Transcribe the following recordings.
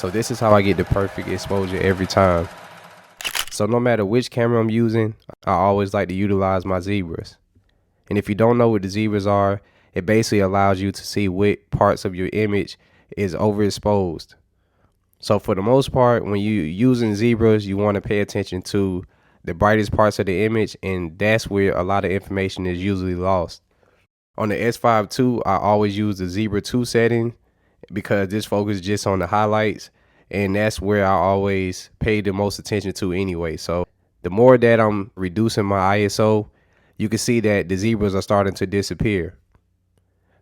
So this is how I get the perfect exposure every time. So no matter which camera I'm using, I always like to utilize my zebras. And if you don't know what the zebras are, it basically allows you to see what parts of your image is overexposed. So for the most part, when you're using zebras, you want to pay attention to the brightest parts of the image, and that's where a lot of information is usually lost. On the S5 II, I always use the Zebra 2 setting because this focuses just on the highlights, and that's where I always pay the most attention to anyway. So the more that I'm reducing my ISO, you can see that the zebras are starting to disappear.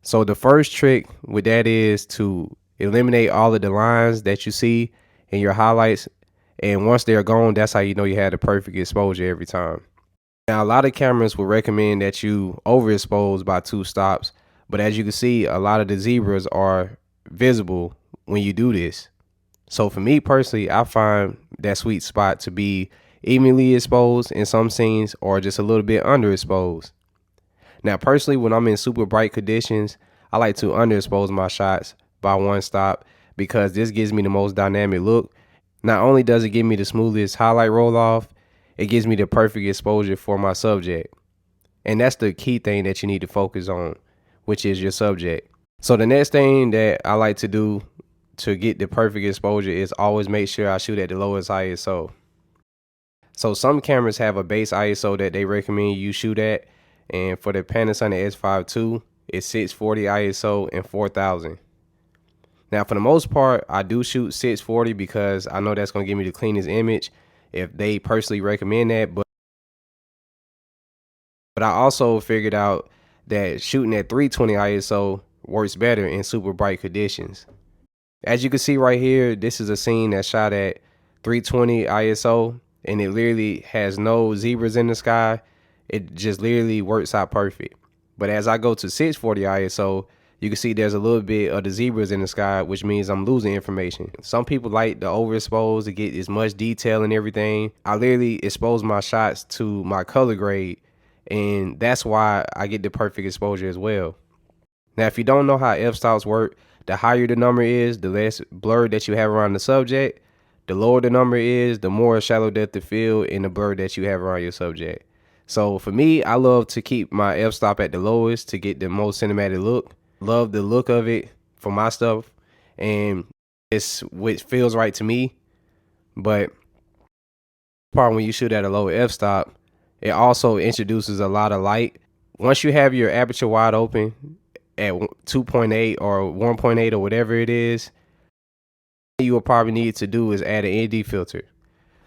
So the first trick with that is to eliminate all of the lines that you see in your highlights, and once they're gone, that's how you know you had the perfect exposure every time. Now, a lot of cameras will recommend that you overexpose by 2 stops, but as you can see, a lot of the zebras are visible when you do this. So for me personally, I find that sweet spot to be evenly exposed in some scenes or just a little bit underexposed. Now, personally, when I'm in super bright conditions, I like to underexpose my shots by 1 stop because this gives me the most dynamic look. Not only does it give me the smoothest highlight roll off, it gives me the perfect exposure for my subject. And that's the key thing that you need to focus on, which is your subject. So the next thing that I like to do to get the perfect exposure is always make sure I shoot at the lowest ISO. So some cameras have a base ISO that they recommend you shoot at, and for the Panasonic S5 II, it's 640 ISO and 4000. Now for the most part, I do shoot 640 because I know that's going to give me the cleanest image if they personally recommend that, but I also figured out that shooting at 320 ISO works better in super bright conditions. As you can see right here, this is a scene that's shot at 320 ISO, and it literally has no zebras in the sky. It just literally works out perfect. But as I go to 640 ISO, you can see there's a little bit of the zebras in the sky, which means I'm losing information. Some people like to overexpose to get as much detail and everything. I literally expose my shots to my color grade, and that's why I get the perfect exposure as well. Now, if you don't know how f-stops work, the higher the number is, the less blur that you have around the subject. The lower the number is, the more shallow depth of field and the blur that you have around your subject. So for me, I love to keep my f-stop at the lowest to get the most cinematic look. Love the look of it for my stuff, and it's what feels right to me. But part when you shoot at a low f-stop, it also introduces a lot of light. Once you have your aperture wide open at 2.8 or 1.8 or whatever it is, what you will probably need to do is add an ND filter.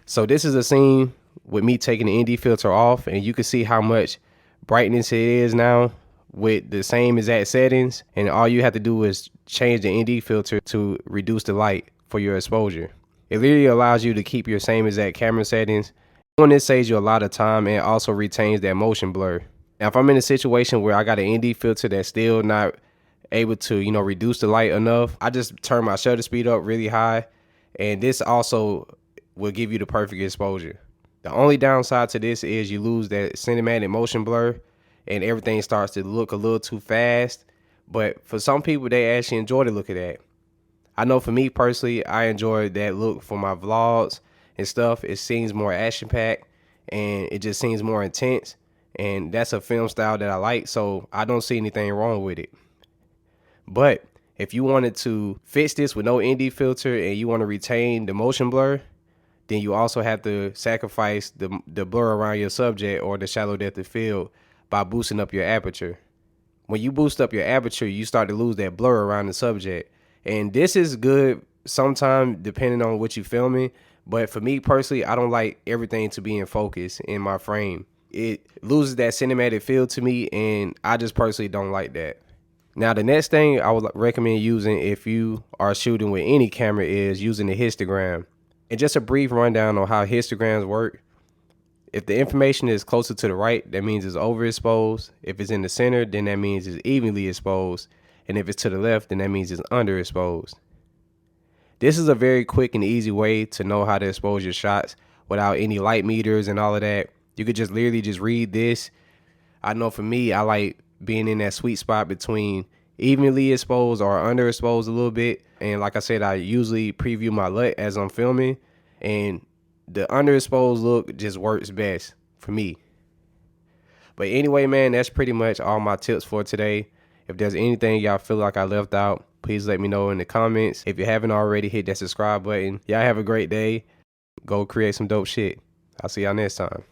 So this is a scene with me taking the ND filter off, and you can see how much brightness it is now with the same exact settings, and all you have to do is change the ND filter to reduce the light for your exposure. It literally allows you to keep your same exact camera settings. Doing this saves you a lot of time and also retains that motion blur. Now, if I'm in a situation where I got an ND filter that's still not able to, reduce the light enough, I just turn my shutter speed up really high, and this also will give you the perfect exposure. The only downside to this is you lose that cinematic motion blur, and everything starts to look a little too fast. But for some people, they actually enjoy the look of that. I know for me personally, I enjoy that look for my vlogs and stuff. It seems more action-packed, and it just seems more intense. And that's a film style that I like, so I don't see anything wrong with it. But if you wanted to fix this with no ND filter and you want to retain the motion blur, then you also have to sacrifice the blur around your subject or the shallow depth of field by boosting up your aperture. When you boost up your aperture, you start to lose that blur around the subject. And this is good sometimes depending on what you're filming. But for me personally, I don't like everything to be in focus in my frame. It loses that cinematic feel to me, and I just personally don't like that. Now, the next thing I would recommend using if you are shooting with any camera is using the histogram. And just a brief rundown on how histograms work. If the information is closer to the right, that means it's overexposed. If it's in the center, then that means it's evenly exposed. And if it's to the left, then that means it's underexposed. This is a very quick and easy way to know how to expose your shots without any light meters and all of that. You could just literally just read this. I know for me, I like being in that sweet spot between evenly exposed or underexposed a little bit. And like I said, I usually preview my LUT as I'm filming, and the underexposed look just works best for me. But anyway, man, that's pretty much all my tips for today. If there's anything y'all feel like I left out, please let me know in the comments. If you haven't already, hit that subscribe button. Y'all have a great day. Go create some dope shit. I'll see y'all next time.